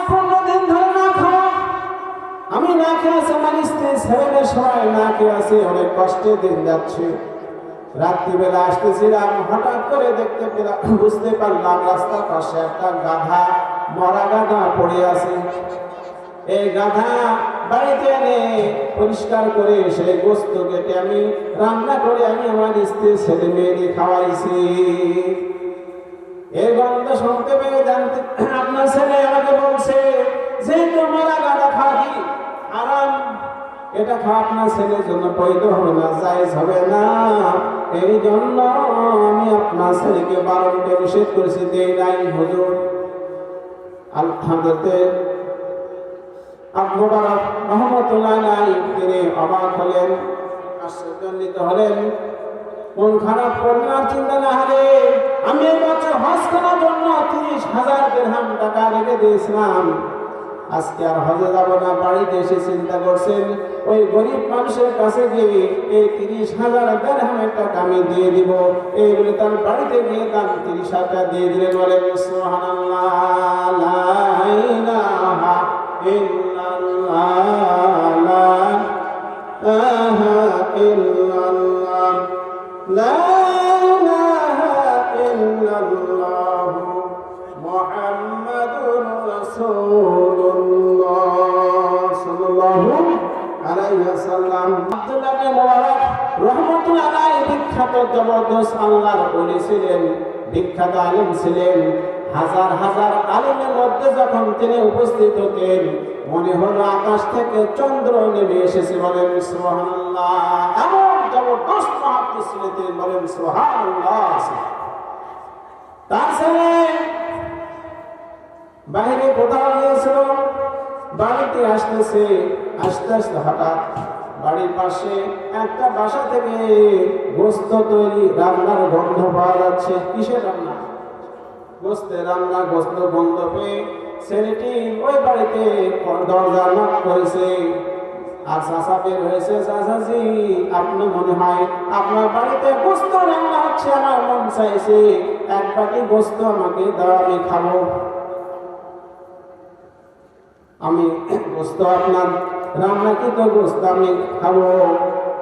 15 দিন ধরে না খাওয়া। আমি না খেয়ে আছি, আমার স্ত্রী ছেলেমেয়ে সবাই না খেয়ে আছে, অনেক কষ্টে দিন যাচ্ছে। রাত্রিবেলা আসতেছিলাম, হঠাৎ করে দেখতে পেলাম, বুঝতে পারলাম রাস্তার পাশে একটা গাধা, মরা গাধা পড়ে আছে। এই গাধা বাড়িতে এনে পরিষ্কার করে সেই গোস্ত কেটে আমি রান্না করে আমি আমার স্ত্রী ছেলে মেয়েকে খাওয়াইছি। এই গন্ধ শুনতে পেয়ে জানতে আপনার ছেলে আমাকে বলছে যে তোমরা গাধা খাবি আরাম, এটা খাওয়া আপনার ছেলের জন্য বৈধ হবে না, জায়েজ হবে না। এই জন্য আমি আপনার ছেলেকে বারণ করে নিষেধ করেছি, দেই নাই হুজুর। আলহামদুলিল্লাহ মুবারক রহমতুল্লাহ আলাইহি তিনি অবাক হলেন, আশ্চর্যান্বিত হলেন, মন খারাপ করলেন। আর চিন্তা না হলে আমি এই বছর হজ করার জন্য 30,000 দিরহাম টাকা রেখে দিয়েছিলাম, আজকে আর হজে যাব না। বাড়িতে এসে চিন্তা করছেন ওই গরিব মানুষের কাছে গিয়ে এই 30,000 দিরহামের টাকা আমি দিয়ে দিব। এই বলে তার বাড়িতে গিয়ে তার 30,000 টাকা দিয়ে দিলেন। বলেন সুবহানাল্লাহ, লা ইলাহা ইল্লাল্লাহ, লা ইলাহা ইল্লাল্লাহ, লা ইলাহা ইল্লাল্লাহ, মুহাম্মাদুর রাসূলুল্লাহ সাল্লাল্লাহু আলাইহি ওয়াসাল্লাম। আব্দুল্লাহ ইবনে মুবারক রহমাতুল্লাহ আলাইহি বিখ্যাত জবরদস্ত আল্লাহর ওলি ছিলেন, বিখ্যাত আলেম ছিলেন। হাজার হাজার আলেমের মধ্যে যখন তিনি উপস্থিত হতেন, মনে হলো আকাশ থেকে চন্দ্র নেমে এসেছে। বলেন সুবহানাল্লাহ। এমন জবরদস্ত মুহাদ্দিস ছিলেন তিনি, বলেন সুবহানাল্লাহ। তার ছেলে বাইরে কোথাও গিয়েছিল, বাড়িতে আসতেছে, আস্তে আস্তে হঠাৎ বাড়ির পাশে একটা বাসা থেকে গোস্ত তৈরি রান্নার গন্ধ পাওয়া যাচ্ছে। কিসের রান্না? গোস্তের রান্না। গোস্ত গন্ধ পেয়ে ছেলেটি ওই বাড়িতে দরজা নক করেছে। আর চাচা বের হয়েছে, চাচাজি আপনি মনে হয় আপনার বাড়িতে গোস্ত রান্না হচ্ছে, আমার মন চাইছে এক বাটি গোস্ত আমাকে দাও, আমি খাবো। আমি গোস্ত আপনার রান্নাকৃত গোস্ত আমি খাবো।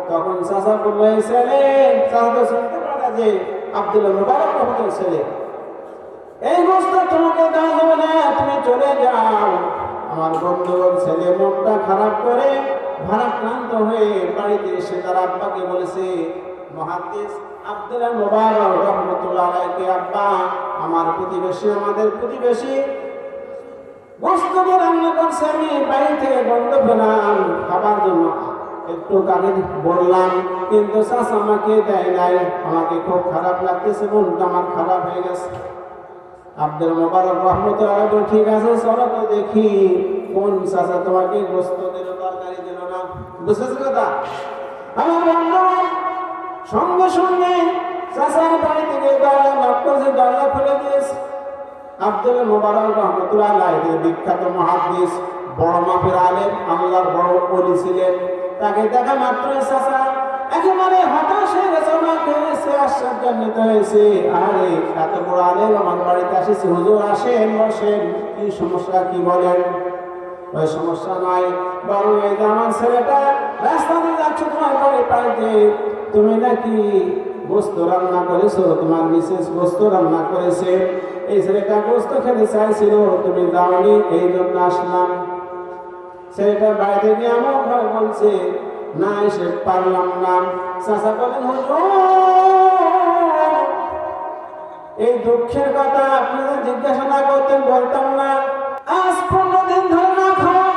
তখন চাচা বললো, ছেলে, চাচা তো শুনতে পারে যে আব্দুল্লাহ মুবারক রহমতুল ছেলে, এই গোস্ত তোমাকে দেওয়া যাবে না, তুমি চলে যাও। আমার বন্ধুর ছেলে মনটা খারাপ করে ভারাক্রান্ত হয়ে বাড়িতে এসে তার আব্বাকে বলেছে, মুহাদ্দিস আব্দুল্লাহ মুবারক রহমতুল্লাহ আলাইহি, আব্বা আমার প্রতিবেশী, আমাদের প্রতিবেশী গোস্ত দিয়ে রান্না করছে, আমি বাড়ি থেকে গন্ধ পেলাম খাবার জন্য একটু কানে বললাম, কিন্তু চাচা আমাকে দেয় নাই। আমাকে খুব খারাপ লাগতেছে, মনটা আমার খারাপ হয়ে গেছে। আব্দুল মুবারক রহমতুল্লাহ আলাইহি, ঠিক আছে চলো তো দেখি কোন চাচা তোমাকে গোস্ত দিল, তরকারি দিল না। বুঝেছো কথা? আমার বন্ধু সঙ্গে সঙ্গে চাচার বাড়ি থেকে দরজা নক করেছে, দরজা খুলে দিয়েছে। আব্দুল মুবারক রহমতুল্লাহ আলাইহি বিখ্যাত মুহাদ্দিস, বড় মাপের আলেম, আল্লাহর বড় ওলি ছিলেন। তাকে দেখা মাত্রই চাচা একেবারে হতাশ হয়ে গেছে, আমাকে আশ্চর্যান্বিত হয়েছে। আরে এত বড় আলেম আমার বাড়িতে আসেছে, হুজুর আসেন বসেন, কি সমস্যা কি বলেন? ওই সমস্যা নাই, বরং এই যে আমার ছেলেটা রাস্তা দিয়ে যাচ্ছে তোমার বাড়ি পাইতে, তুমি নাকি গোস্ত রান্না করেছো, তোমার মিসেস গোস্ত রান্না করেছে, এই ছেলেটা গোস্ত খেতে চাইছিল, তুমি দাওনি, এই জন্য আসলাম। ছেলেটা বাড়িতে গিয়ে আমার ভাই বলছে, না এসে পারলাম না। চাচা বলেন, হুজুর এই দুঃখের কথা আপনাদের জিজ্ঞাসা না করতেন বলতাম না। আজ 15 দিন ধরে না খাওয়া।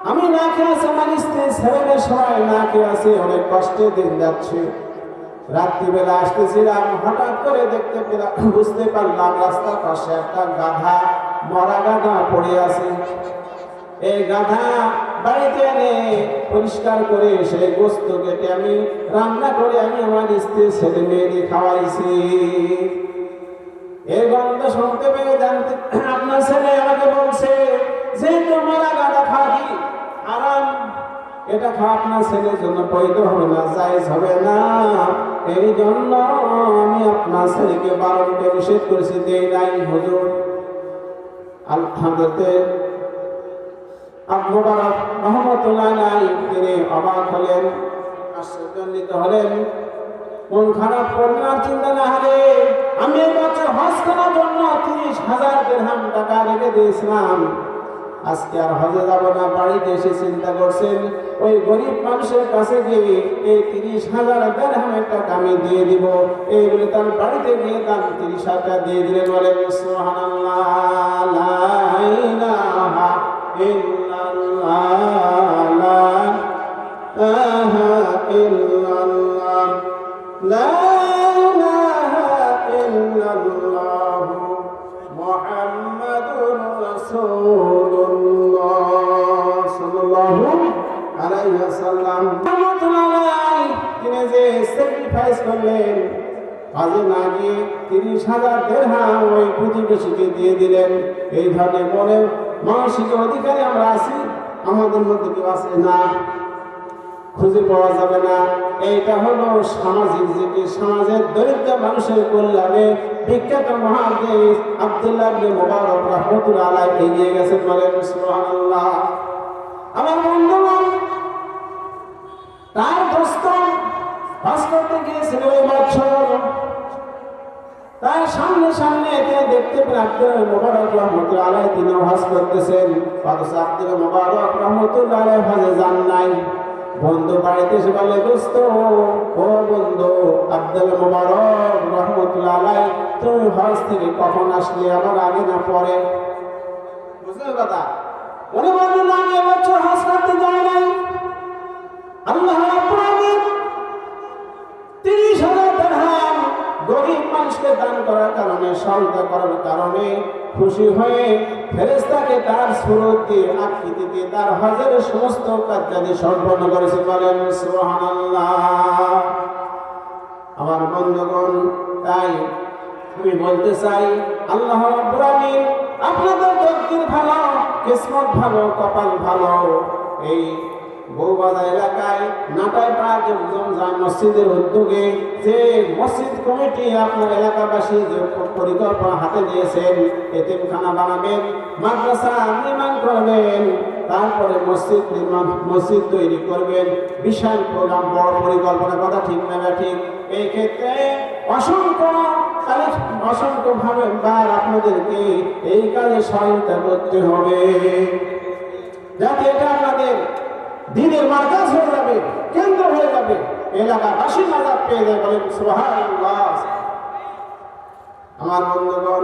আমি না খেয়ে আছি, আমার স্ত্রী ছেলেমেয়ে সবাই না খেয়ে আছে, অনেক কষ্টে দিন যাচ্ছে। রাত্রিবেলা আসতেছিলাম, হঠাৎ করে দেখতে পেলাম, বুঝতে পারলাম রাস্তার পাশে একটা গাধা, মরা গাধা পড়ে আছে। এই গাধা বাড়িতে এনে পরিষ্কার করে সেই গোস্ত কেটে আমি রান্না করে আমি আমার স্ত্রী ছেলে মেয়েকে খাওয়াইছি। এই গন্ধ শুনতে পেয়ে জানতে আপনার ছেলে আমাকে বলছে যে তোমরা গাধা খাবি আরাম, এটা খাওয়া আপনার ছেলের জন্য বৈধ হবে না, জায়েজ হবে না। এই জন্য আমি আপনার ছেলেকে বারণ করে নিষেধ করেছি, দেই নাই হুজুর। আলহামদুলিল্লাহ মুবারক রহমতুল্লাহ আলাইহি তিনি অবাক হলেন, আশ্চর্যান্বিত হলেন, মন খারাপ করলাম, চিন্তা না হলে আমি এই বছর হজ করার জন্য 30,000 দিরহাম টাকা রেখে দিয়েছিলাম, আজকে আর হজে যাব না। বাড়িতে এসে চিন্তা করছেন ওই গরিব মানুষের কাছে গিয়ে এই 30,000 দিরহামের টাকা আমি দিয়ে দিব। এই বলে তার বাড়িতে গিয়ে তার 30,000 টাকা দিয়ে দিলেন। বলেন সুবহানাল্লাহ, লা ইলাহা ইল্লাল্লাহ, লা ইলাহা ইল্লাল্লাহ, লা ইলাহা ইল্লাল্লাহ, মুহাম্মাদুর রাসূলুল্লাহ সাল্লাল্লাহু আলাইহি ওয়াসাল্লাম। তিনি যে স্যাক্রিফাইস করলেন, কাজে না গিয়ে 30,000 দিরহাম ওই প্রতিবেশীকে দিয়ে দিলেন। এই ধরনের মনে মানসিক অধিকারী আমরা আছি? আমাদের মধ্যে কেউ আছে? না, খুঁজে পাওয়া যাবে না। এইটা হলো সামাজিক জীবী, সমাজের দরিদ্র মানুষের কল্যাণে বিখ্যাত মহাদেশ আব্দুল্লাহ ইবনে মুবারক রাহমাতুল্লাহ আলাইহি এগিয়ে গেছেন। বলেন সুবহানাল্লাহ। আমার বন্ধুগণ, তার দোস্ত হজ করতে গিয়েছিল ওই বছর, তার সামনে সামনে এতে দেখতে পেয়ে আব্দুল্লাহ মুবারক রাহমাতুল্লাহ আলাইহি তিনি হজ করতেছেন। অথচ আব্দুল্লাহ মুবারক রাহমাতুল্লাহ আলাইহি হজে যান নাই। বন্ধু বাড়িতে এসে বলে, দোস্ত, ও বন্ধু আব্দুল্লাহ মুবারক রাহমাতুল্লাহ আলাইহি, তুমি হজ থেকে কখন আসলে? আমার আগে না পরে? বুঝলেন কথা? উনি বললেন, আমি এবছর হজ করতে যাই নাই। আল্লাহ রাব্বুল আলামিন 30,000 দিরহাম গরিব মানুষকে দান করার কারণে, সহায়তা করার কারণে খুশি হয়ে ফেরেশতাকে তার সুরত দিয়ে, আকৃতি দিয়ে তার হজের সমস্ত কার্যাদি সম্পন্ন করেছে। বলেন সুবহানাল্লাহ। আমার বন্ধুগণ, তাই আমি বলতে চাই, আল্লাহ রাব্বুল আলামিন আপনাদের তকদির ভালো, কিসমত ভালো, কপাল ভালো। এই বউবাজার এলাকায় নাটাইপাড়া জমজম মসজিদের উদ্যোগে যে মসজিদ কমিটি আপনার এলাকাবাসী যে পরিকল্পনা হাতে নিয়েছেন, এতিমখানা বানাবেন, মাদ্রাসা নির্মাণ করবেন, তারপরে মসজিদ তৈরি করবেন, বিশাল প্রোগ্রাম, বড় পরিকল্পনা, কথা ঠিক না ঠিক? এই ক্ষেত্রে অসংখ্যভাবে আপনাদেরকে এই কাজে সহায়তা করতে হবে, যাতে এটা আপনাদের দিনের মার্কাজ হয়ে যাবে, কেন্দ্র হয়ে যাবে, এলাকাবাসী নাজাত পেয়ে যাবে। বলেন সুবহানাল্লাহ। আমার বন্ধুগণ,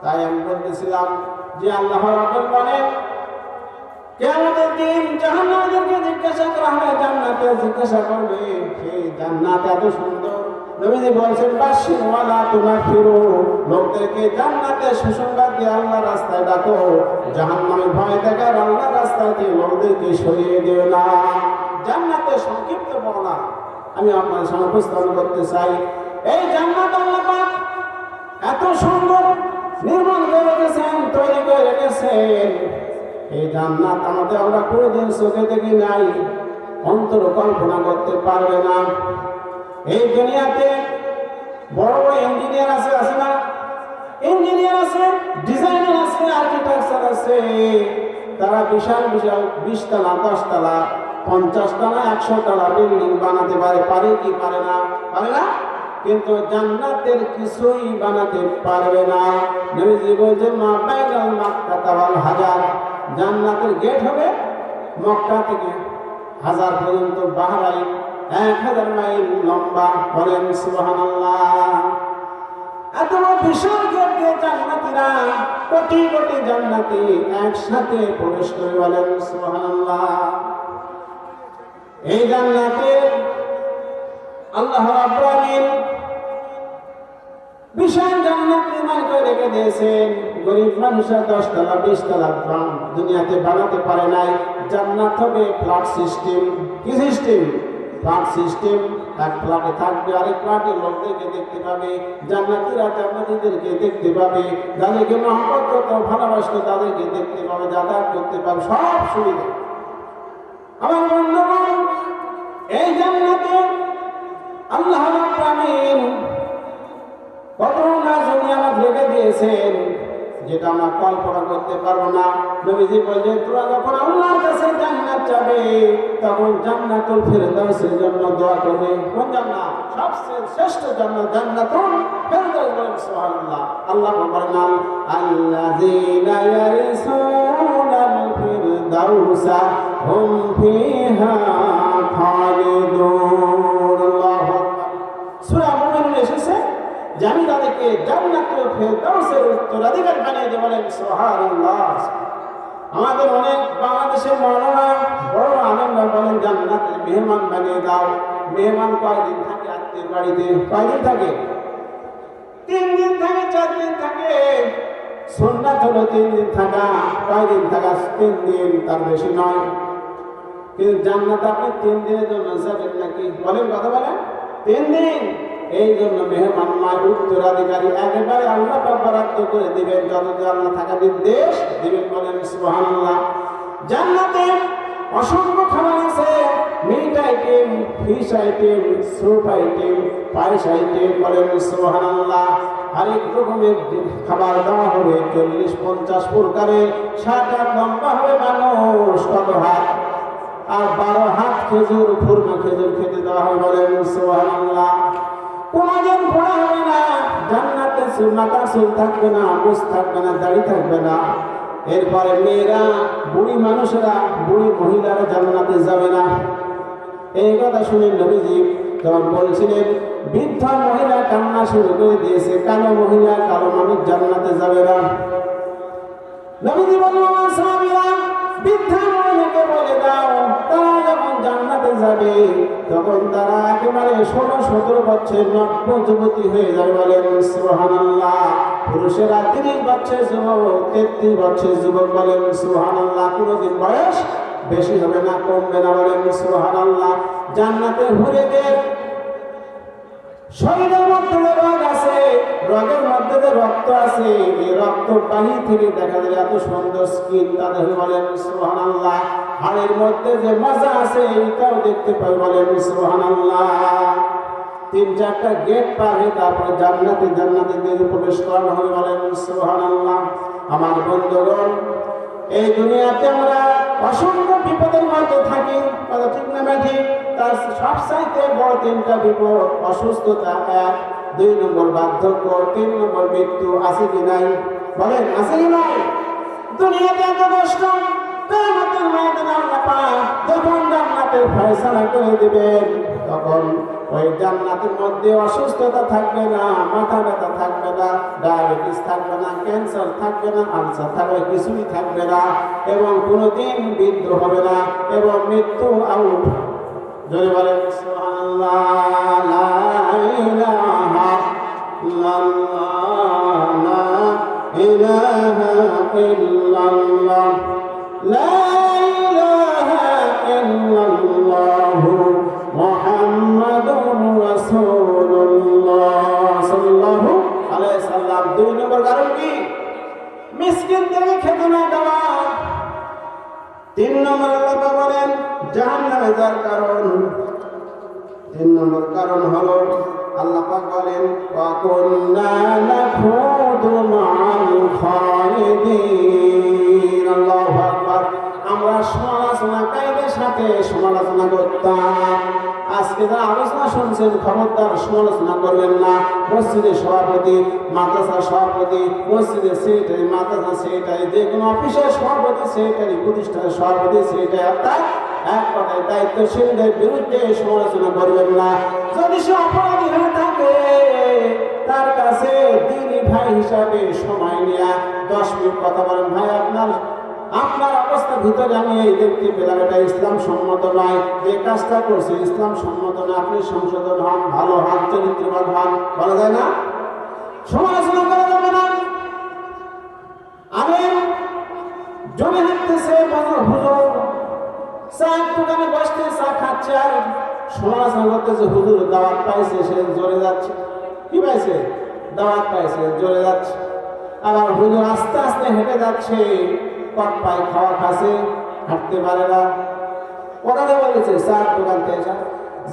তাই আমি বলতেছিলাম যে আল্লাহ রাব্বুল বলেন, কিয়ামতের দিন জাহান্নামীদেরকে জিজ্ঞাসা করা হবে, জান্নাতে জিজ্ঞাসা করবে, সেই জান্নাত এত সুন্দর। নবীজি বলেছেন, বাশির ওয়ালা তুনাফিরু, লোকদেরকে জান্নাতে সুসংবাদ দিয়ে আল্লাহর রাস্তায় ডাকো, জাহান্নামে ভয় দেখার আল্লাহর রাস্তায় দিয়ে লোকদেরকে সরিয়ে দিও না। জান্নাতের সংক্ষিপ্ত বর্ণনা আমি আপনাদের সামনে উপস্থাপন করতে চাই। এই জান্নাত আল্লাহ পাক এত সুন্দর নির্মাণ করে রেখেছেন, তৈরি করে রেখেছেন। এই জান্নাত আমাদের আমরা কোনোদিন চোখে দেখি নাই, অন্তর কল্পনা করতে পারবে না। এই দুনিয়াতে বড় বড় ইঞ্জিনিয়ার আছে, আছে না? ইঞ্জিনিয়ার আছে, ডিজাইনার আছে, আর্কিটেকচার আছে, তারা বিশাল বিশাল 20 তলা, 10 তলা, 50 তলা, 100 তলা বিল্ডিং বানাতে পারে। পারে কি পারে না? পারে না। কিন্তু জান্নাতের কিছুই বানাতে পারবে না। নবীজি বলেছেন, মা বাইনাল মাক্কা ওয়াল হাজার, জান্নাতের গেট হবে মক্কা থেকে হাজার পর্যন্ত, বাহরাইন 1000 মাইল লম্বা। বলেন সুবহানাল্লাহ। এত বিশাল গেট দিয়ে জান্নাতীরা, কোটি কোটি জান্নাতী একসাথে প্রবেশ করে। বলেন সুবহানাল্লাহ। এই জান্নাতে আল্লাহ রাব্বুল আলামিন বিশাল জান্নাত নির্মাণ করে রেখে দিয়েছেন। গরিব মানুষরা 10 তলা 20 তলা দুনিয়াতে বানাতে পারে নাই। জান্নাত হবে ফ্ল্যাট সিস্টেম। কি সিস্টেম? Flat system. এক ফ্ল্যাটে থাকবে, আরেক ফ্ল্যাটে লোকদেরকে দেখতে পাবে, জান্নাতীরা জান্নাতীদেরকে দেখতে পাবে, যাদেরকে মহব্বত করত, ভালোবাসত, তাদেরকে দেখতে পাবে, যাতায়াত করতে পাবে, সব সুবিধা। আমার বন্ধুগণ, এই জান্নাতে আল্লাহ রাব্বুল আলামিন কত না নিয়ামত রেখে দিয়েছেন। যেটা আমরা কল্পনা করতে পারবো না। নবীজি বললেন তোমরা যখন আল্লাহর কাছে জান্নাত যাবে তখন জান্নাতুল ফেরদাউসের জন্য দোয়া করবে। কোন জান্নাত? সবচেয়ে শ্রেষ্ঠ জান্নাত জান্নাতুল ফেরদাউস। বলেন সুবহানাল্লাহ। আল্লাহ বলেন আল্লাযীনা ইয়ারিসুনাল ফিরদাউসা হুম ফিহা খালিদুন। আল্লাহু আকবার। সূরা মুমিনুন এসেছে যে আমি তাদেরকে জান্নাতুল ফেরদাউসের উত্তরাধিকারী বানিয়ে দেব। বলেন সুবহানাল্লাহ। আমাদের অনেক বাংলাদেশের মৌলানা বড় আনন্দ বলেন জান্নাতের মেহমান বানিয়ে দাও। মেহমান কয়দিন থাকে আত্মীয় বাড়িতে? কয়দিন থাকে? 3 দিন থাকে, 4 দিন থাকে। সুন্নাত হলো 3 দিন থাকা। কয়দিন থাকা? 3 দিন, তার বেশি নয়। কিন্তু জান্নাত আপনি 3 দিনের জন্য যাবেন নাকি? বলেন, কথা বলেন। 3 দিন। এই জন্য মেহমান নয়, উত্তরাধিকারী একেবারে আল্লাহ পাক বরাদ্দ করে দিবেন, যতদিন আল্লাহ থাকা নির্দেশ দিবেন। বলেন সুবহানাল্লাহ। জান্নাতে অসংখ্য খাবার আছে, meat item, fish item, soup item, পায়েস আইটেম। বলেন সুবহানাল্লাহ। আরেক রকমের খাবার দেওয়া হবে, 40-50 প্রকারের। 7-8 লম্বা হবে মানুষ, কত হাত? আর 12 হাত খেজুর, খুরমা খেজুর খেতে দেওয়া হবে। বলেন সুবহানাল্লাহ। কোনদিন পড়া হবে না, জান্নাতে মাথা চুল থাকবে না, মুছ থাকবে না, দাড়ি থাকবে না। এরপরে মেয়েরা, বুড়ি মানুষেরা, বুড়ি মহিলারা জান্নাতে যাবে না। এই কথা শুনে নবীজি তখন বলছিলেন বৃদ্ধ মহিলা কান্না শুরু করে দিয়েছে, কালো মহিলা, কালো মানুষ জান্নাতে যাবে না। নবীজি বললেন সাহাবীরা বৃদ্ধা মহিলাকে বলে দাও তারা যখন জান্নাতে যাবে তখন তারা একেবারে 16-17 বছর নব্য যুবতী হয়ে যাবে। বলেন সুবহানাল্লাহ। পুরুষেরা 30 বছর যুবক, 33 বছর যুবক। বলেন সুবহানাল্লাহ। কোনদিন বয়স বেশি হবে না, কমবে না। বলেন সুবহানাল্লাহ। জান্নাতে হুরেদের শরীরের মধ্যে যে রোগ আছে, রোগের মধ্যে যে রক্ত আছে, এই রক্ত পানি থেকে দেখা যায় এত সুন্দর স্কিন তাদের। বলেন সুবহানাল্লাহ। হাড়ের মধ্যে যে মজা আছে এইটাও দেখতে পাই। বলেন সুবহানাল্লাহ। 3-4টা গেট পার হয়ে তারপরে জান্নাতে দিয়ে প্রবেশ করানো হবে। বলেন সুবহানাল্লাহ। আমার বন্ধুগণ, এই দুনিয়াতে আমরা অসংখ্য বিপদের মধ্যে থাকি, কথা ঠিক না ব্যাঠি? তার সবচাইতে বড় 3টা বিপদ: অসুস্থতা 1, 2 নম্বর বার্ধক্য, 3 নম্বর মৃত্যু। আছে কি নাই? বলেন আছে কি নাই? দুনিয়াতে এত কষ্ট, কিয়ামতের ময়দানে আল্লাহ পাক যখন জান্নাতের ফয়সালা করে দিবেন তখন ওই জান্নাতের মধ্যে অসুস্থতা থাকবে না, মাথা ব্যথা থাকবে না, ডায়াবেটিস থাকবে না, ক্যান্সার থাকবে না, আলসার থাকবে, কিছুই থাকবে না, এবং কোনোদিন বৃদ্ধ হবে না, এবং মৃত্যু আউট। জোরে বলেন সুবহানাল্লাহ। লা ইলাহা ইল্লাল্লাহ, লা ইলাহা ইল্লাল্লাহ, লা ইলাহা ইল্লাল্লাহ মুহাম্মাদুর রাসূলুল্লাহ সাল্লাল্লাহু আলাইহি সাল্লাম। 2 নম্বর কারণ কি? মিসকিনদেরকে খেতে না দেওয়া। 3 নম্বর আল্লাহ বলেন জাহান্নামে যাওয়ার কারণ। 3 নম্বর কারণ হলো আল্লাহ পাক বলেন ওয়া কুন্না নাখুদু মা'আল খালিদিন। আল্লাহু আকবার। আমরা সমালোচনাকারীদের সাথে সমালোচনা করতাম। আজকে যারা আলোচনা শুনছেন খবরদার সমালোচনা করবেন না। মসজিদের সভাপতি, মাদ্রাসার সভাপতি, মসজিদের সেক্রেটারি, মাদ্রাসার সেক্রেটারি, যে কোনো অফিসের সভাপতি, সেক্রেটারি, প্রতিষ্ঠানের সভাপতি, সেক্রেটারি, অর্থাৎ এক কথায় দায়িত্বশীলদের বিরুদ্ধে সমালোচনা করবেন না। যদি সে অপরাধী হয়ে থাকে তার কাছে দিনী ভাই হিসাবে সময় নেয়া 10 মিনিট কথা বলেন, ভাই আপনার অবস্থার ভিতরে আমি এই দেখতে পেলাম এটা ইসলাম সম্মত নয়, যে কাজটা করছে ইসলাম সম্মত না, আপনি সংশোধন হন, ভালো হন, চরিত্রবান হন। বলা যায় না? সমালোচনা করা যাবে না। আমি জমি হাঁটতেছে হুজুর, চা দোকানে বসতে চা খাচ্ছে আর সমালোচনা করতেছে, হুজুর দাওয়াত পাইছে সে জ্বলে যাচ্ছে। কি পাইছে? দাওয়াত পাইছে, জ্বলে যাচ্ছে। আবার হুজুর আস্তে আস্তে হেঁটে যাচ্ছে, কট পায়, খাওয়া খাচ্ছে, হাঁটতে পারে না। ওখানে বলেছে চার দোকান থেকে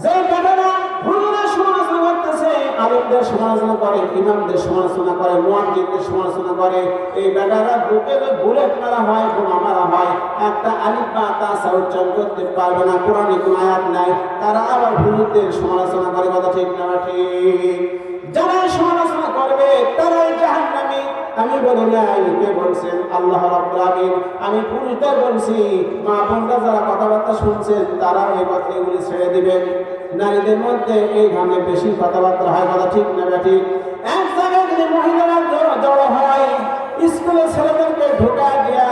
যে বেটারা হুজুরের সমালোচনা করতেছে, আলেমদের সমালোচনা করে, ইমামদের সমালোচনা করে, মুয়াজ্জিনদের সমালোচনা করে। এই বেটারা বুকে বুলেট মারা হয়, বোমা মারা হয়, একটা আলিফ বা তা উচ্চারণ করতে পারবে না, কোরআনে কোনো আয়াত নাই, তারা আবার হুজুরদের সমালোচনা করে। কথা ঠিক না ঠিক? যারা সমালোচনা করবে তারাই জাহান্নামী। আমি বলি নাই, কে বলছেন? আল্লাহ রাব্বুল আলামিন। আমি পুরুষদের বলছি, মা বোনরা যারা কথাবার্তা শুনছেন তারা এই কথাগুলি ছেড়ে দিবেন। নারীদের মধ্যে এই ধরনের বেশি কথাবার্তা হয়। কথা ঠিক না ঠিক? এক জায়গায় যদি মহিলারা জড়ো হয়, স্কুলে ছেলেদেরকে ঢোকা দিয়া,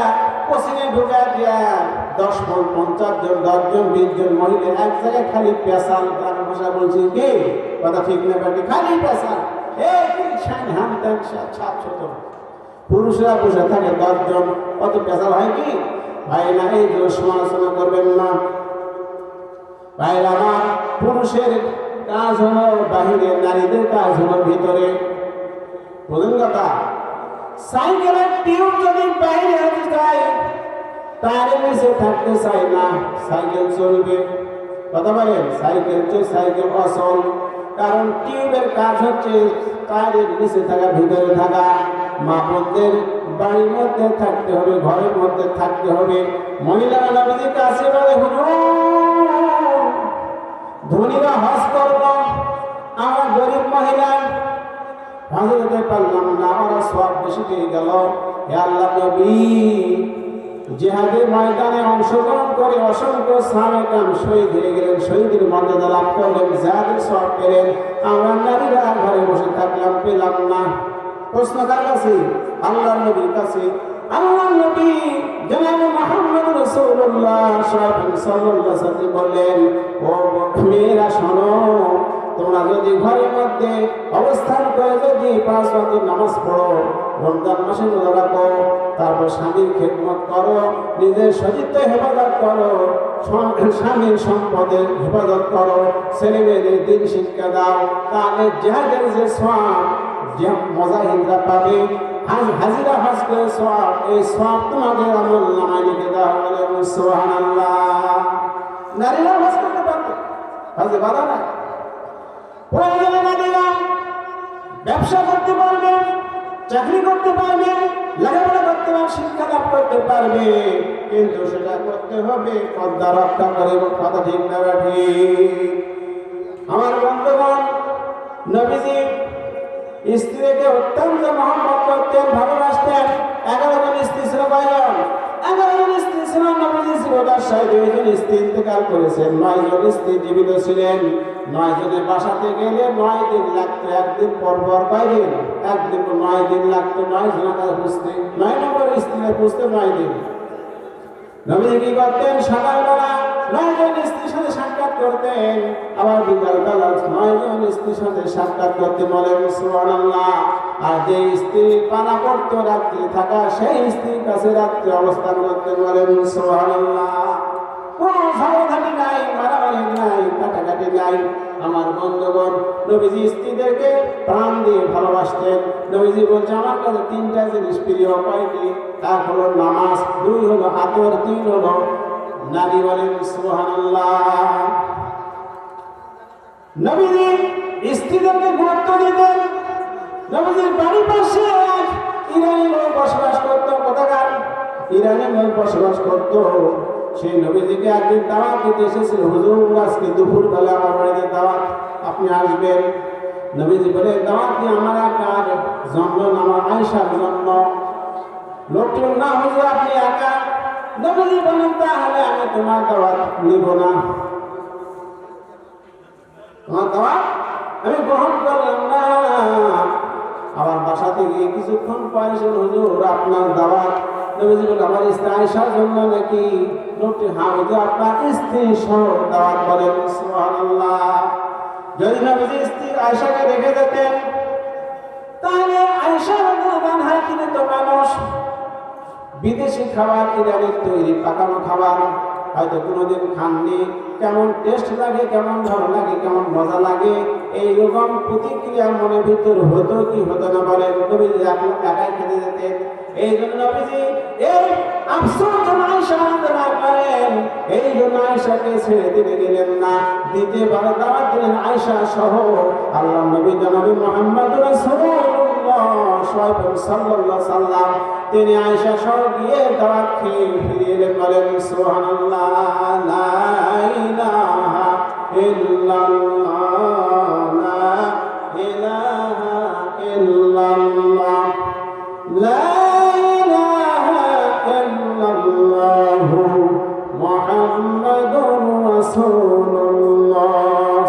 কোচিংয়ে ঢোকা দিয়া 10 জন 50 জন 10 জন 20 জন মহিলা এক জায়গায় খালি পেশাল, গ্রাম ভাষা বলছি কি? কথা ঠিক না ঠিক? খালি পেশাল, পুরুষরা বসে থাকে 10 জন, কত পেশাল হয় কি ভাই? না, এই জন্য সমালোচনা করবেন না ভাইরা আমার। পুরুষের কাজ হলো বাহিরে, নারীদের কাজ হলো ভিতরে। বুঝলেন কথা? সাইকেলের টিউব যদি বাইরে হতে যায়, তারের নিচে থাকতে চাই না, সাইকেল চলবে? কথা বলেন? সাইকেল অচল, কারণ টিউবের কাজ হচ্ছে তারের নিচে থাকা, ভিতরে থাকা। মা বোনদের বাড়ির মধ্যে থাকতে হবে, ঘরের মধ্যে থাকতে হবে। মহিলারা নবীজির কাছে বলে, হুজুর ধনীরা হজ করব, আমার গরিব মহিলা হজ করতে পারলাম না, আমার সওয়াব বেশি পেয়ে গেল। হে আল্লাহ নবী, জিহাদের ময়দানে অংশগ্রহণ করে অসংখ্য সাহাবায়ে শহীদ হয়ে গেলেন, শহীদের মর্যাদা লাভ করলেন, জিহাদের সওয়াব পেলেন, আমরা নারীরা ঘরে বসে থাকলাম, পেলাম না। প্রশ্ন কার কাছে? আল্লাহর নবীর কাছে। আল্লাহর নবী জনাব মুহাম্মদ রাসূলুল্লাহ সাল্লাল্লাহু আলাইহি ওয়াসাল্লাম বললেন, ও মেয়েরা শোনো, তোমরা যদি ঘরের মধ্যে অবস্থান করে যদি 5 ওয়াক্ত নামাজ পড়ো, রমজান মাসে রোজা রাখো, তারপর স্বামীর খেদমত করো, নিজের সতীত্ব হেফাজত করো, স্বামীর সম্পদের হেফাজত করো, ছেলে মেয়েদের দিন শিক্ষা দাও, তাহলে জিহাদের যে সওয়াব যে মুজাহিদরা পাবে, হাজিরা হজ করে সওয়াব, এই সওয়াব তোমাদের আমলনামায় লিখে দেওয়া হবে। সুবহানাল্লাহ। নারীরা হজ করতে পারবে, হজে বাধা নাই। প্রয়োজনে নারীরা ব্যবসা করতে পারবে, চাকরি করতে পারবে, লেখাপড়া করতে পারবে, শিক্ষা লাভ করতে পারবে, কিন্তু সেটা করতে হবে পর্দা রক্ষা করে। কথা ঠিক না ঠিক? আমার বন্ধুগণ, নবীজি স্ত্রীকে অত্যন্ত মহব্বত করতেন, ভালোবাসতেন। 11 জন স্ত্রী ছিল। কয়জন? 11 জন স্ত্রী ছিল। নবীজি জীবদ্দশায় 2 জন স্ত্রী ইন্তেকাল করেছেন, 9 জন স্ত্রী জীবিত ছিলেন। 9 জনের বাসাতে গেলে 9 দিন লাগতো, একদিন পর পর। কয়দিন? একদিন, 9 দিন লাগতো 9 জনের কাছে পুষতে, 9 নম্বর স্ত্রীকে পুষতে 9 দিন। নবীজি কি করতেন? সকালবেলা 9 জন স্ত্রীর সাথে সাক্ষাৎ করতেন, আবার বিকালবেলা 9 জন স্ত্রীর সাথে সাক্ষাৎ করতে। বলেন সুবহানাল্লাহ। আর যে স্ত্রী পানা পড়তো রাত্রি থাকা, সেই স্ত্রীর কাছে রাত্রে অবস্থান করতেন। বলেন সুবহানাল্লাহ। কোনো ঝগড়াঝাটি নাই, মারামারি নাই, কাটাকাটি নাই। আমার বন্ধুগণ, নবীজি স্ত্রীদেরকে প্রাণ দিয়ে ভালোবাসতেন। নবীজি বলছে, আমার কাছে 3টা জিনিস প্রিয়। কয়টি? 1 হলো নামাজ, 2 হলো আতর, 3 হলো নারী। বলেন সুবহানাল্লাহ। নবীজি স্ত্রীদেরকে গুরুত্ব দিতেন। নবীজির বাড়ির পাশে এক ইরানি লোক বসবাস করত। কোথাকার? ইরানি লোক বসবাস করত। সেই নবীজিকে একদিন দাওয়াত দিতে এসেছিল, হুজুর আজকে দুপুর বেলা আমার বাড়িতে দাওয়াত, আপনি আসবেন। নবীজি বলে, দাওয়াত দিয়ে আমার একার জন্ম, আমার আয়েশার জন্ম। লোকটির নাম হুজুর আপনি একা। নবীজি বলেন, তাহলে আমি তোমার দাওয়াত নিব না, তোমার দাওয়াত আমি গ্রহণ করলাম না। আমার বাসা থেকে কিছুক্ষণ পরে হুজুর আপনার দাওয়াত। নবীজি বলে, আমার স্ত্রী আয়েশার জন্য নাকি? লোকটি হ্যাঁ হুজুর, আপনার স্ত্রী সহ দাওয়াত। বলেন সুবহানাল্লাহ। যদি নবীজি স্ত্রী আয়েশাকে রেখে যেতেন, তাহলে আয়েশা রাদিয়াল্লাহু আনহা কিন্তু তো মানুষ, বিদেশি খাবার, ইরানের তৈরি পাকানো খাবার হয়তো কোনোদিন খাননি, কেমন টেস্ট লাগে, কেমন ভালো লাগে, কেমন মজা লাগে, এইরকম প্রতিক্রিয়া মনের ভিতর হতো কি হতো না? বলেন। নবীজি একাই খেতে যেতেন। এই জন্য নবীজি এই আফসোস যেন আয়েশা রাদিয়াল্লাহু আনহা করেন, এই জন্য আয়েশাকে ছেড়ে দিতে গেলেন না। দ্বিতীয়বার দাওয়াত দিলেন আয়েশা সহ আল্লাহ নবী জনাব মুহাম্মদ রাসূলুল্লাহ সাল্লাল্লাহু আলাইহি সাল্লাম তিনি আয়েশা সহ গিয়ে দাওয়াত খেয়ে ফিরে এলেন। বলেন সুবহানাল্লাহ, লা ইলাহা ইল্লাল্লাহ, লা ইলাহা ইল্লাল্লাহ, লা ইলাহা ইল্লাল্লাহ মুহাম্মাদুর রাসূলুল্লাহ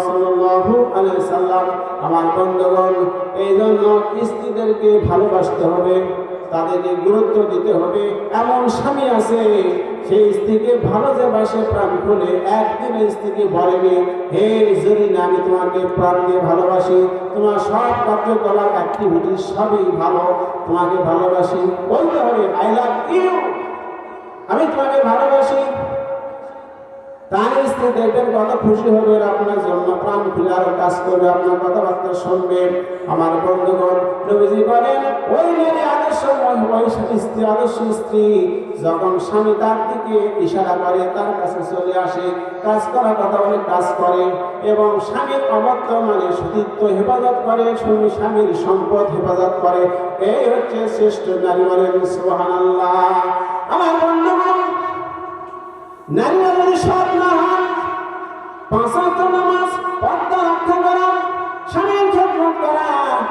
সাল্লাল্লাহু আলাইহি সাল্লাম। আমার বন্ধুগণ, এই জন্য স্ত্রীদেরকে ভালোবাসতে হবে, তাদেরকে গুরুত্ব দিতে হবে। এমন স্বামী আছে সেই স্ত্রীকে ভালো যে বাসে প্রাণ খুলে একদিন স্ত্রীকে বলেনি, হে জরিনা আমি তোমাকে প্রাণ দিয়ে ভালোবাসি, তোমার সব কার্যকলাপ অ্যাক্টিভিটি সবই ভালো, তোমাকে ভালোবাসি। বলতে হবে আই লাভ ইউ, আমি তোমাকে ভালোবাসি। তার স্ত্রী দেখবেন কত খুশি হবে, আপনার জন্য প্রাণ খুলে আরো কাজ করবে, আপনার কথাবার্তা শুনবে। আমার বন্ধুগণ, নবীজি বলেন ওই নারী আদর্শময় স্ত্রী, আদর্শ স্ত্রী যখন স্বামী তার দিকে ইশারা করে তার কাছে চলে আসে, কাজ করার কথা বলে কাজ করে, এবং স্বামীর অমত্য মানে সতীত্ব হেফাজত করে, স্বামীর সম্পদ হেফাজত করে। এই হচ্ছে শ্রেষ্ঠ নারী। বলেন সুবহানাল্লাহ। আমার বন্ধুগণ, নারীরা যদি সৎ না হন, 5 ওয়াক্ত নামাজ পর্দা রক্ষা করা, স্বামীর খেদমত করা,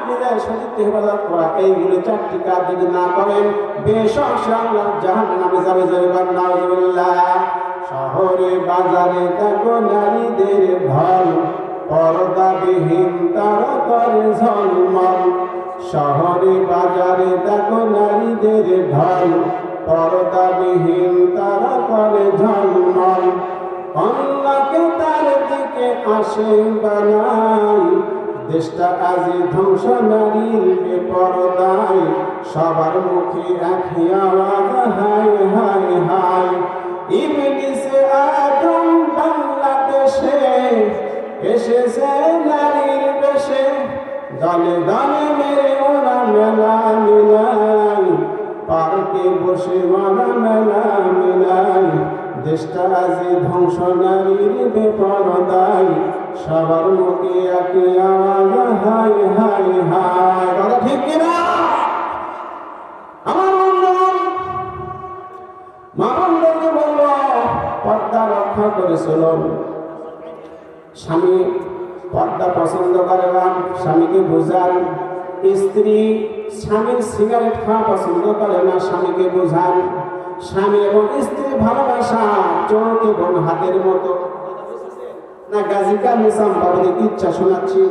নিজের সতীত্ব হেফাজত করা, এইগুলো 4টি কাজ যদি না করেন বেশক আল্লাহ জাহান্নামে যাবে। যাবেন নাউজুবিল্লাহ। শহরে বাজারে দেখো নারীদের ঢল, পর্দাবিহীন তারা করে ঝলমল। শহরে বাজারে দেখো নারীদের ঢল, পর্দাবিহীন তারা করে ঝলমল। অন্যকে তার দিকে আসে বানাই, দেশটা আজি ধ্বংস নারীর বেপরদায়। সবার মুখে একই আওয়াজ হাই হাই হাই। ইবলিসে আদম বাংলাদেশে এসেছে নারীর বেশে, দলে দলে মেরে ওরা মেলা মিলাই, পার্কে বসে মারা মেলা মিলাই। দেশটা আজি ধ্বংস নারীর বেপরদায়। সবার মুখে একই আওয়াজ হাই হাই হাই। কথা ঠিক কিনা? আমার বন্ধুগণ, মা বন্ধুকে বলবো পর্দা রক্ষা করে চলুন। স্বামী পর্দা পছন্দ করে না, স্বামীকে বোঝান। স্ত্রী স্বামীর সিগারেট খাওয়া পছন্দ করে না, স্বামীকে বোঝান। স্বামী এবং স্ত্রী ভালোবাসা চোখ এবং হাতের মতো। না গাজিকা নিসাম বাবুদের ইচ্ছা শোনাচ্ছি,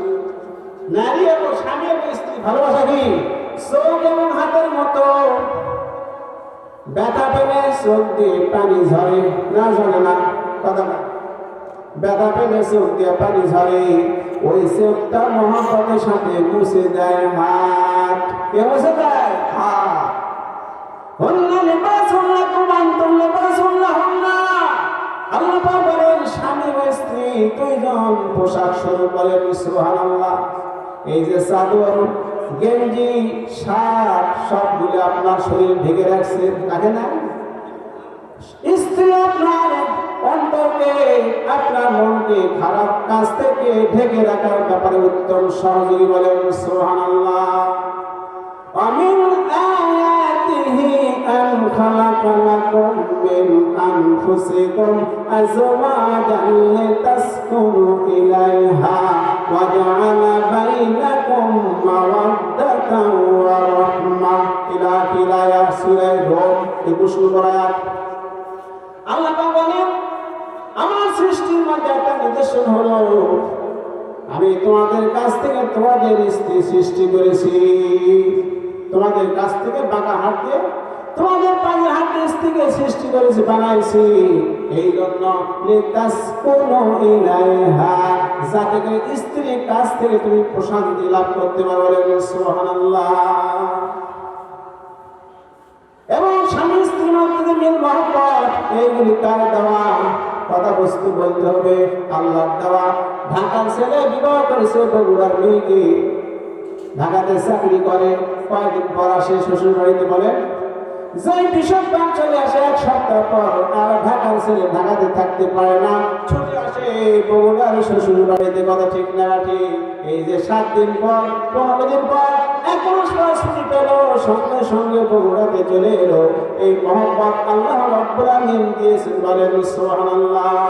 নারী এবং স্বামী এবং স্ত্রী ভালোবাসা কি চোখ এবং হাতের মতো। ব্যথা পেলে চোখ দিয়ে পানি ঝরে, না ঝরে না? কথা না, ব্যথা পেলে চোখ দিয়ে পানি ঝরে, ওই চোখটা মহব্বতের সাথে মুছে দেয় হাত। কে মুছে দেয়? হাত। আল্লাহ বলেন স্বামী ও স্ত্রী দুইজন পোশাক শুরু করেন। সুবহানাল্লাহ। এই যে চাদর, গেঞ্জি, শার্ট সবগুলো আপনার শরীর ঢেকে রাখছে, রাখে না? স্ত্রী আপনার অন্তরকে, আপনার মনকে খারাপ কাজ থেকে ঢেকে রাখার ব্যাপারে উত্তম সহযোগী। বলেন সুবহানাল্লাহ। ومن آياته أن خلق لكم من أنفسكم أزواجا لتسكنوا إليها وجعل بينكم مودة ورحمة إلى آية سورة الروم 21 নম্বর আয়াত। আল্লাহ বলেন আমার সৃষ্টির মধ্যে একটা নিদর্শন হলো আমি তোমাদের কাছ থেকে তোমাদের স্ত্রী সৃষ্টি করেছি। তোমাদের কাছ থেকে বাঁকা হাত দিয়ে, তোমাদের পায়ে হাত দিয়ে স্ত্রীকে সৃষ্টি করেছি, বানাইছি। এই জন্য যাতে করে স্ত্রীর কাছ থেকে তুমি প্রশান্তি লাভ করতে পারো। সুবহানাল্লাহ। এবং স্বামী স্ত্রীর মধ্যে মিল মহব্বত, এইগুলি কার দেওয়া? কথা বস্তু বলতে হবে আল্লাহর দেওয়া। ঢাকার ছেলে বিবাহ করেছে বগুড়ার মেয়েকে, ঢাকাতে চাকরি করে, কয়েকদিন পর আসে শ্বশুর বাড়িতে, বলে যে বিশপ চলে আসে 1 সপ্তাহ পর আর ঢাকার ছেলে ঢাকাতে থাকতে পারে না, ছুটে আসে বগুড়ার শ্বশুর বাড়িতে। কথা ঠিক না ঠিক? এই যে 7 দিন পর 15 দিন পর 1 মাস পর ছুটি পেল, সঙ্গে সঙ্গে বগুড়াতে চলে এলো। এই মহব্বত আল্লাহ রাব্বুল আলামিন দিয়েছেন, বলেন সুবহানাল্লাহ।